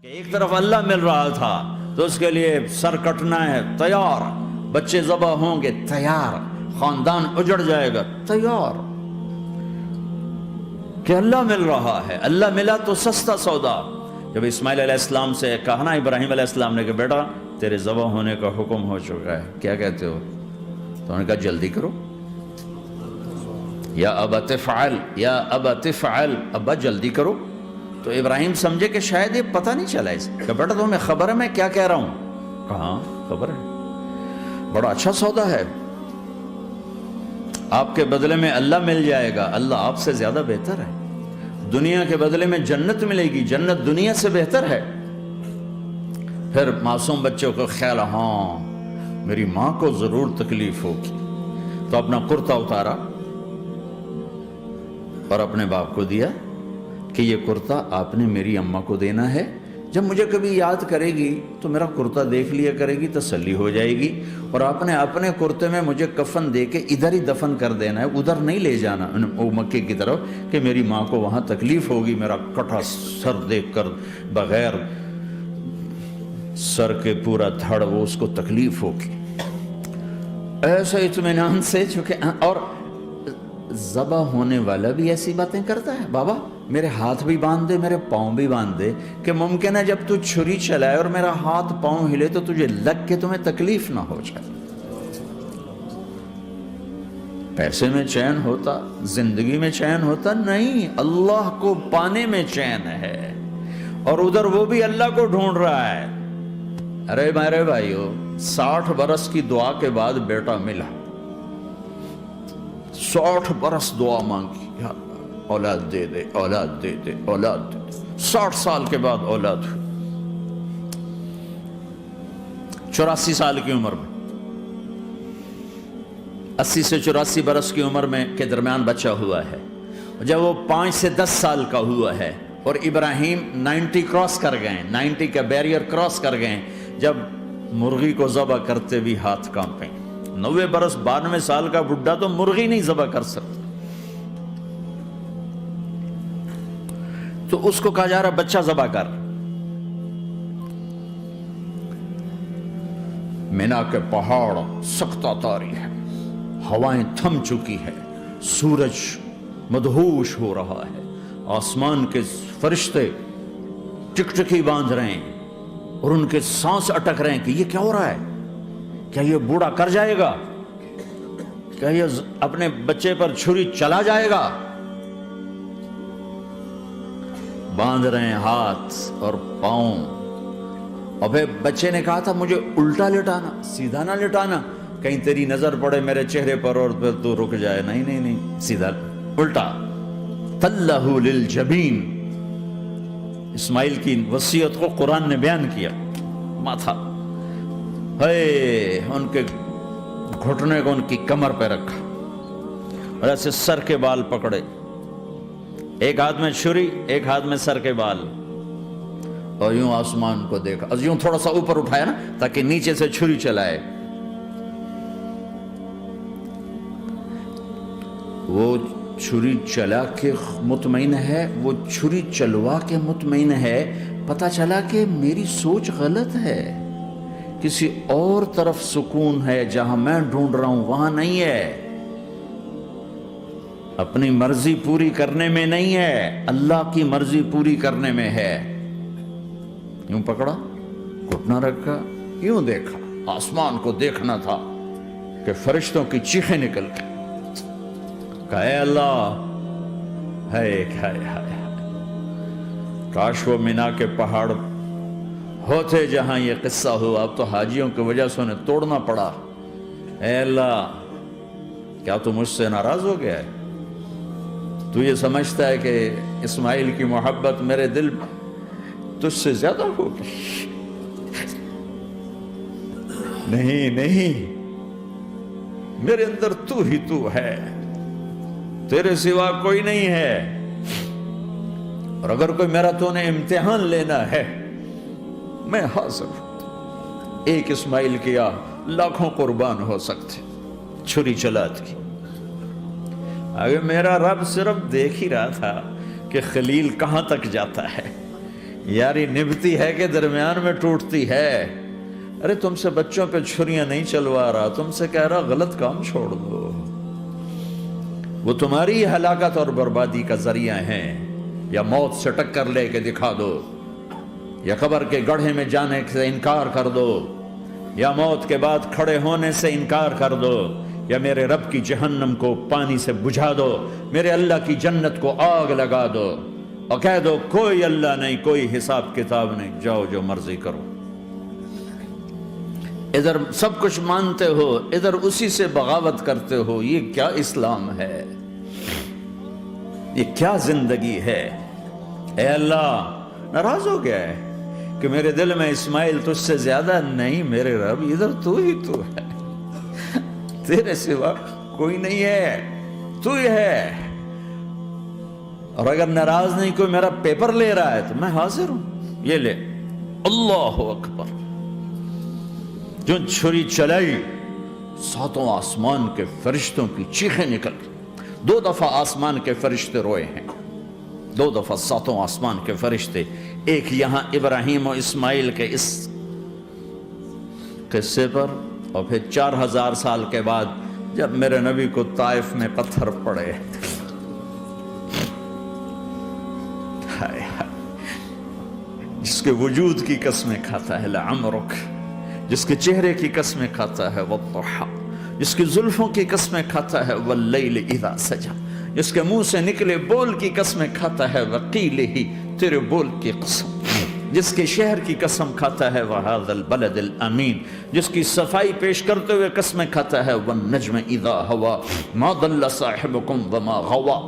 کہ ایک طرف اللہ مل رہا تھا تو اس کے لیے سر کٹنا ہے تیار، بچے ذبح ہوں گے تیار، خاندان اجڑ جائے گا تیار، کہ اللہ مل رہا ہے۔ اللہ ملا تو سستا سودا۔ جب اسماعیل علیہ السلام سے کہا نا ابراہیم علیہ السلام نے کہ بیٹا تیرے ذبح ہونے کا حکم ہو چکا ہے، کیا کہتے ہو؟ تو انہوں نے کہا جلدی کرو، یا ابا تفعل، یا ابا تفعل، ابا جلدی کرو۔ تو ابراہیم سمجھے کہ شاید یہ پتہ نہیں چلا اس کہ بیٹا تمہیں خبر ہے میں کیا کہہ رہا ہوں؟ کہاں خبر ہے، بڑا اچھا سودا ہے، آپ کے بدلے میں اللہ مل جائے گا، اللہ آپ سے زیادہ بہتر ہے، دنیا کے بدلے میں جنت ملے گی، جنت دنیا سے بہتر ہے۔ پھر معصوم بچوں کو خیال، ہاں میری ماں کو ضرور تکلیف ہوگی، تو اپنا کرتا اتارا اور اپنے باپ کو دیا کہ یہ کرتا آپ نے میری اماں کو دینا ہے، جب مجھے کبھی یاد کرے گی تو میرا کرتا دیکھ لیا کرے گی، تسلی ہو جائے گی، اور آپ نے اپنے کرتے میں مجھے کفن دے کے ادھر ہی دفن کر دینا ہے، ادھر نہیں لے جانا وہ مکے کی طرف کہ میری ماں کو وہاں تکلیف ہوگی، میرا کٹا سر دیکھ کر بغیر سر کے پورا دھڑ وہ اس کو تکلیف ہوگی۔ ایسے اطمینان سے، چونکہ اور ذبح ہونے والا بھی ایسی باتیں کرتا ہے، بابا میرے ہاتھ بھی باندھ دے میرے پاؤں بھی باندھ دے، کہ ممکن ہے جب تو چھری چلائے اور میرا ہاتھ پاؤں ہلے تو تجھے لگ کے تمہیں تکلیف نہ ہو جائے۔ پیسے میں چین ہوتا، زندگی میں چین ہوتا نہیں، اللہ کو پانے میں چین ہے، اور ادھر وہ بھی اللہ کو ڈھونڈ رہا ہے۔ ارے میرے بھائیو، 60 برس کی دعا کے بعد بیٹا ملا، 60 برس دعا مانگی، یا اللہ اولاد دے دے، اولاد دے دے، اولاد دے دے، 60 سال کے بعد اولاد ہوئی، 84 سال کی عمر میں، 80 سے 84 برس کی عمر میں کے درمیان بچہ ہوا ہے۔ جب وہ 5 سے 10 سال کا ہوا ہے اور ابراہیم 90 کراس کر گئے، 90 کا بیریئر کراس کر گئے، جب مرغی کو ذبح کرتے بھی ہاتھ کانپیں، 90 برس 92 سال کا بڈھا تو مرغی نہیں ذبح کر سکتا، تو اس کو کہا جا رہا بچہ ذبح کر۔ مینا کے پہاڑ سختہ تاری ہے، ہوائیں تھم چکی ہے، سورج مدہوش ہو رہا ہے، آسمان کے فرشتے ٹکٹکی باندھ رہے ہیں اور ان کے سانس اٹک رہے ہیں کہ یہ کیا ہو رہا ہے، کیا یہ بوڑھا کر جائے گا، کیا یہ اپنے بچے پر چھری چلا جائے گا؟ باندھ رہے ہیں ہاتھ اور پاؤں، اور پھر بچے نے کہا تھا مجھے الٹا لٹانا، سیدھا نہ لٹانا، کہیں تیری نظر پڑے میرے چہرے پر اور پھر تو رک جائے، نہیں نہیں نہیں، سیدھا الٹا۔ تلہ للجبین، اسماعیل کی وصیت کو قرآن نے بیان کیا، ماتھا ہے ان کے گھٹنے کو ان کی کمر پہ رکھا اور ایسے سر کے بال پکڑے، ایک ہاتھ میں چھری ایک ہاتھ میں سر کے بال، اور یوں آسمان کو دیکھا، اور یوں تھوڑا سا اوپر اٹھایا نا تاکہ نیچے سے چھری چلائے۔ وہ چھری چلا کے مطمئن ہے، وہ چھری چلوا کے مطمئن ہے، پتہ چلا کہ میری سوچ غلط ہے، کسی اور طرف سکون ہے، جہاں میں ڈھونڈ رہا ہوں وہاں نہیں ہے، اپنی مرضی پوری کرنے میں نہیں ہے، اللہ کی مرضی پوری کرنے میں ہے۔ یوں پکڑا، گھٹنا رکھا، یوں دیکھا، آسمان کو دیکھنا تھا کہ فرشتوں کی چیخیں نکل گئی، کہا اے اللہ، ہائے ہائے ہائے، کاش وہ مینا کے پہاڑ ہوتے جہاں یہ قصہ ہوا، اب تو حاجیوں کی وجہ سے انہیں توڑنا پڑا۔ اے اللہ، کیا تو مجھ سے ناراض ہو گیا ہے؟ تو یہ سمجھتا ہے کہ اسماعیل کی محبت میرے دل تجھ سے زیادہ ہوگی؟ نہیں نہیں، میرے اندر تو ہی تو ہے، تیرے سوا کوئی نہیں ہے، اور اگر کوئی میرا تو نے امتحان لینا ہے میں حاضر ہوں۔ ایک اسماعیل کیا لاکھوں قربان ہو سکتے، چھری چلات کی۔ اگر میرا رب صرف دیکھ ہی رہا تھا کہ خلیل کہاں تک جاتا ہے، یاری نبھتی ہے کہ درمیان میں ٹوٹتی ہے. ارے تم سے بچوں پہ چھریاں نہیں چلوا رہا، تم سے کہہ رہا غلط کام چھوڑ دو. وہ تمہاری ہلاکت اور بربادی کا ذریعہ ہیں. یا موت سے ٹکر لے کے دکھا دو، یا قبر کے گڑھے میں جانے سے انکار کر دو، یا موت کے بعد کھڑے ہونے سے انکار کر دو، یا میرے رب کی جہنم کو پانی سے بجھا دو، میرے اللہ کی جنت کو آگ لگا دو، اور کہہ دو کوئی اللہ نہیں، کوئی حساب کتاب نہیں، جاؤ جو مرضی کرو. ادھر سب کچھ مانتے ہو، ادھر اسی سے بغاوت کرتے ہو. یہ کیا اسلام ہے؟ یہ کیا زندگی ہے؟ اے اللہ، ناراض ہو گیا ہے کہ میرے دل میں اسماعیل تجھ سے زیادہ نہیں. میرے رب ادھر تو ہی تو ہے، تیرے سوا کوئی نہیں ہے، تو ہی ہے. اور اگر ناراض نہیں کوئی میرا پیپر لے رہا ہے تو میں حاضر ہوں، یہ لے. اللہ اکبر. جو چھری چلائی، ساتوں آسمان کے فرشتوں کی چیخیں نکل. 2 دفعہ آسمان کے فرشتے روئے ہیں، 2 دفعہ ساتوں آسمان کے فرشتے. ایک یہاں ابراہیم و اسماعیل کے اس قصے پر، اور پھر 4000 سال کے بعد جب میرے نبی کو طائف میں پتھر پڑے. جس کے وجود کی قسمیں کھاتا ہے لعمرک، جس کے چہرے کی قسمیں کھاتا ہے والضحی، جس کی زلفوں کی قسمیں کھاتا ہے واللیل اذا سجا، جس کے منہ سے نکلے بول کی قسمیں کھاتا ہے وقیلہ، تیرے بول کی قسم، جس کے شہر کی قسم کھاتا ہے وہذا البلد الامین، جس کی صفائی پیش کرتے ہوئے قسمیں کھاتا ہے والنجم اذا ہوا ما ضل صاحبکم وما غوا،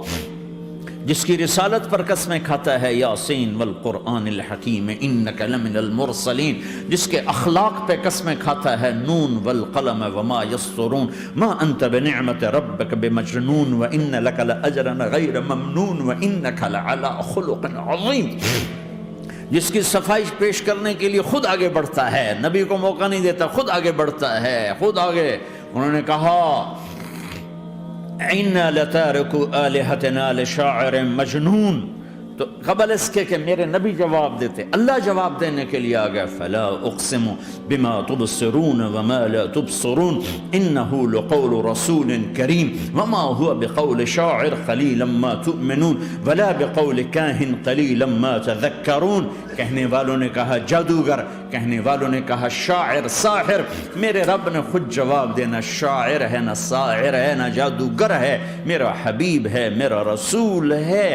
جس کی رسالت پر قسمیں کھاتا ہے یاسین والقرآن الحکیم انک لمن المرسلین، جس کے اخلاق پہ قسمیں کھاتا ہے نون والقلم وما یسطرون ما انت بنعمت ربک بمجنون وان لک لاجرا غیر ممنون وانک لعلی خلق عظیم، جس کی صفائی پیش کرنے کے لیے خود آگے بڑھتا ہے، نبی کو موقع نہیں دیتا، خود آگے بڑھتا ہے، خود آگے. انہوں نے کہا اِنَّا لَتَارِكُ آلِهَتِنَا لِشَاعِرٍ مَجْنُونَ، تو قبل اس کے کہ میرے نبی جواب دیتے، اللہ جواب دینے کے لیے آ گیا. فَلَا أُقْسِمُ بِمَا تُبْصِرُونَ وَمَا لَا تُبْصِرُونَ إِنَّهُ لَقَوْلُ رَسُولٍ كَرِيمٍ وَمَا هُوَ بِقَوْلِ شَاعِرٍ قَلِيلًا مَا تُؤْمِنُونَ وَلَا بِقَوْلِ كَاهِنٍ قَلِيلًا مَا تَذَكَّرُونَ. کہنے والوں نے کہا جادوگر، کہنے والوں نے کہا شاعر، ساحر. میرے رب نے خود جواب دینا، شاعر ہے نہ ساحر ہے نہ جادوگر ہے، میرا حبیب ہے، میرا رسول ہے.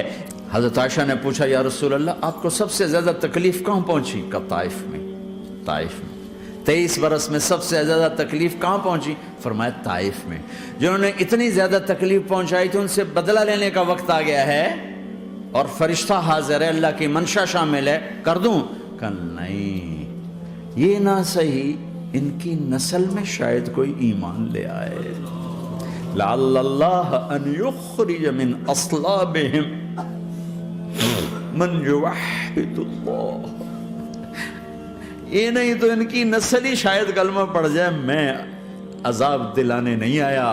حضرت عائشہ نے پوچھا یا رسول اللہ آپ کو سب سے زیادہ تکلیف کہاں پہنچی؟ کہ طائف میں. طائف میں 23 برس میں سب سے زیادہ تکلیف کہاں پہنچی؟ فرمایا طائف میں. جنہوں نے اتنی زیادہ تکلیف پہنچائی تھی ان سے بدلہ لینے کا وقت آ گیا ہے، اور فرشتہ حاضر ہے، اللہ کی منشا شامل ہے، کر دوں؟ کہ نہیں، یہ نہ صحیح، ان کی نسل میں شاید کوئی ایمان لے آئے. لعل اللہ ان یخرج من اصلابہم من یوحد اللہ. یہ نہیں تو ان کی نسل ہی شاید کلمہ پڑ جائے. میں عذاب دلانے نہیں آیا،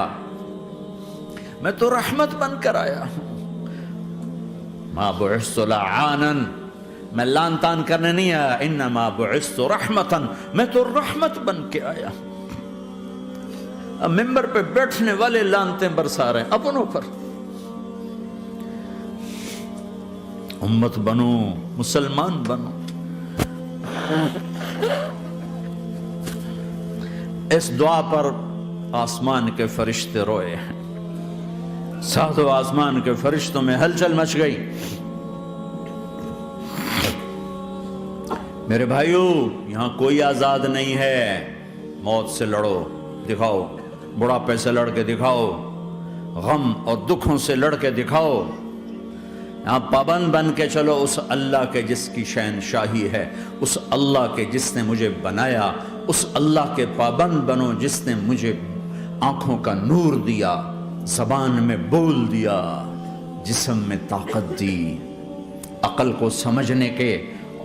میں تو رحمت بن کر آیا ہوں. ما بعثت لعانا، میں لان تان کرنے نہیں آیا، انما بعثت رحمتا، میں تو رحمت بن کے آیا. اب ممبر پہ بیٹھنے والے لانتیں برسا رہے ہیں اپنوں پر. امت بنو، مسلمان بنو. اس دعا پر آسمان کے فرشتے روئے ہیں، ساتوں آسمان کے فرشتوں میں ہلچل مچ گئی. میرے بھائیو، یہاں کوئی آزاد نہیں ہے. موت سے لڑو، دکھاؤ، بڑھاپے سے لڑ کے دکھاؤ، غم اور دکھوں سے لڑ کے دکھاؤ. یہاں پابند بن کے چلو اس اللہ کے جس کی شہنشاہی ہے، اس اللہ کے جس نے مجھے بنایا، اس اللہ کے پابند بنو جس نے مجھے آنکھوں کا نور دیا، زبان میں بول دیا، جسم میں طاقت دی، عقل کو سمجھنے کے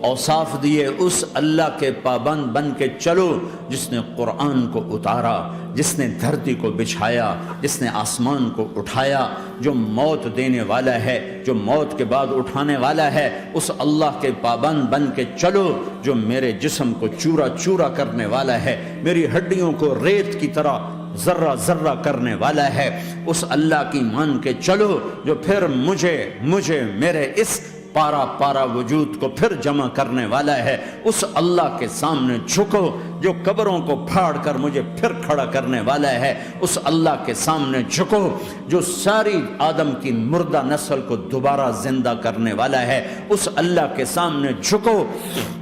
اوصاف دیے، اس اللہ کے پابند بن کے چلو جس نے قرآن کو اتارا، جس نے دھرتی کو بچھایا، جس نے آسمان کو اٹھایا، جو موت دینے والا ہے، جو موت کے بعد اٹھانے والا ہے، اس اللہ کے پابند بن کے چلو جو میرے جسم کو چورا چورا کرنے والا ہے، میری ہڈیوں کو ریت کی طرح ذرہ ذرہ کرنے والا ہے، اس اللہ کی مان کے چلو جو پھر مجھے میرے اس پارا پارا وجود کو پھر جمع کرنے والا ہے، اس اللہ کے سامنے جھکو جو قبروں کو پھاڑ کر مجھے پھر کھڑا کرنے والا ہے، اس اللہ کے سامنے جھکو جو ساری آدم کی مردہ نسل کو دوبارہ زندہ کرنے والا ہے، اس اللہ کے سامنے جھکو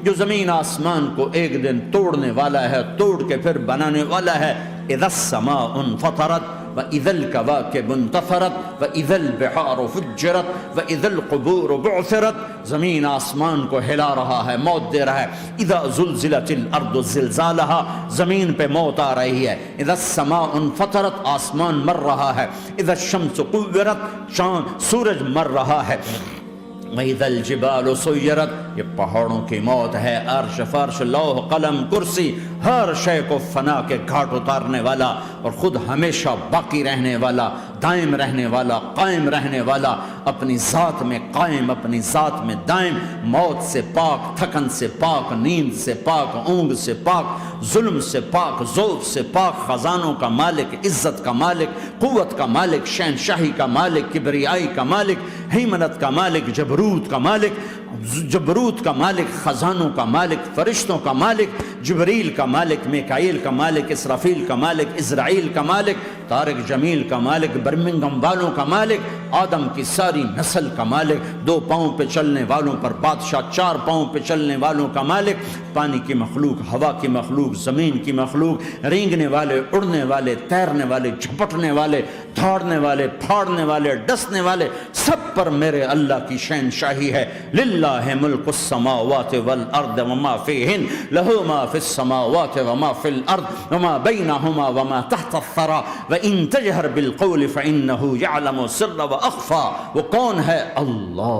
جو زمین آسمان کو ایک دن توڑنے والا ہے، توڑ کے پھر بنانے والا ہے۔ اذا السماء انفطرت وَإِذَا الْكَوَاكِبُ انتَثَرَتْ وَإِذَا الْبِحَارُ فُجِّرَتْ وَإِذَا الْقُبُورُ بُعْثِرَتْ، زمین آسمان کو ہلا رہا ہے، موت دے رہا ہے۔ اذا زلزلت الارض زلزالها، زمین پہ موت آ رہی ہے۔ اذا السماء انفطرت، آسمان مر رہا ہے۔ اذا الشمس قُوِّرَت، چاند سورج مر رہا ہے۔ وَإِذَا الْجِبَالُ سُيِّرَتْ، یہ پہاڑوں کی موت ہے۔ عرش فرش لوح قلم کرسی ہر شے کو فنا کے گھاٹ اتارنے والا اور خود ہمیشہ باقی رہنے والا، دائم رہنے والا، قائم رہنے والا، اپنی ذات میں قائم، اپنی ذات میں دائم، موت سے پاک، تھکن سے پاک، نیند سے پاک، اونگ سے پاک، ظلم سے پاک، ذوف سے پاک، خزانوں کا مالک، عزت کا مالک، قوت کا مالک، شہنشاہی کا مالک، کبریائی کا مالک، ہیمنت کا مالک، جبروت کا مالک، خزانوں کا مالک، فرشتوں کا مالک، جبریل کا مالک، میکائیل کا مالک، اسرافیل کا مالک، اسرائیل کا مالک، طارق جمیل کا مالک، برمنگم والوں کا مالک، آدم کی ساری نسل کا مالک، 2 پاؤں پہ چلنے والوں پر بادشاہ، 4 پاؤں پہ چلنے والوں کا مالک، پانی کی مخلوق، ہوا کی مخلوق، زمین کی مخلوق، رینگنے والے، اڑنے والے، تیرنے والے، جھپٹنے والے، دھاڑنے والے، پھاڑنے والے، ڈسنے والے، سب پر میرے اللہ کی شہنشاہی ہے۔ للہ ملک السماوات والارض وما فیہن، لہ ما فی السماوات وما فی الارض وما بینہما وما تحت الثری وان تجہر بالقول فانہ یعلم السر واخفی۔ وہ کون ہے؟ اللہ۔